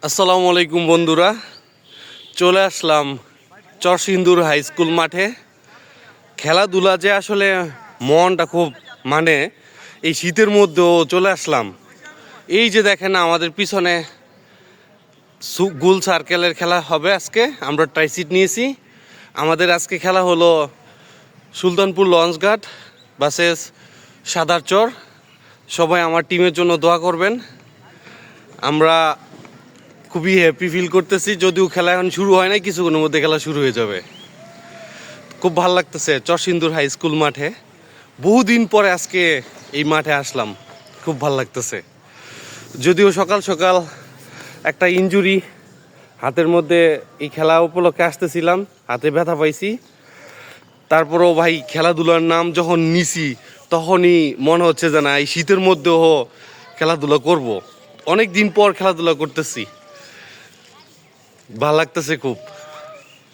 আসসালামু আলাইকুম বন্ধুরা, চলে আসলাম চরসিন্দুর হাই স্কুল মাঠে। খেলাধুলা যে আসলে মনটা খুব এই শীতের মধ্যেও চলে আসলাম। এই যে দেখেন আমাদের পিছনে গোল সার্কেলের খেলা হবে আজকে। আমরা ট্রাইসিট নিয়েছি। আমাদের আজকে খেলা হলো সুলতানপুর লঞ্চঘাট ভার্সেস সাদারচর। সবাই আমার টিমের জন্য দোয়া করবেন। আমরা খুবই হ্যাপি ফিল করতেছি, যদিও খেলা এখন শুরু হয় নাই, কিছুক্ষণের মধ্যে খেলা শুরু হয়ে যাবে। খুব ভালো লাগতেছে চরসিন্দুর হাই স্কুল মাঠে। বহুদিন পরে আজকে এই মাঠে আসলাম, খুব ভালো লাগতেছে। যদিও সকাল সকাল একটা ইনজুরি হাতের মধ্যে, এই খেলা উপলক্ষে আসতেছিলাম, হাতে ব্যথা পাইছি। তারপরেও ভাই খেলাধুলার নাম যখন নিছি তখনই মনে হচ্ছে যে না, এই শীতের মধ্যেও খেলাধুলা করব। অনেক দিন পর খেলাধুলা করতেছি, ভালো লাগতেছে খুব।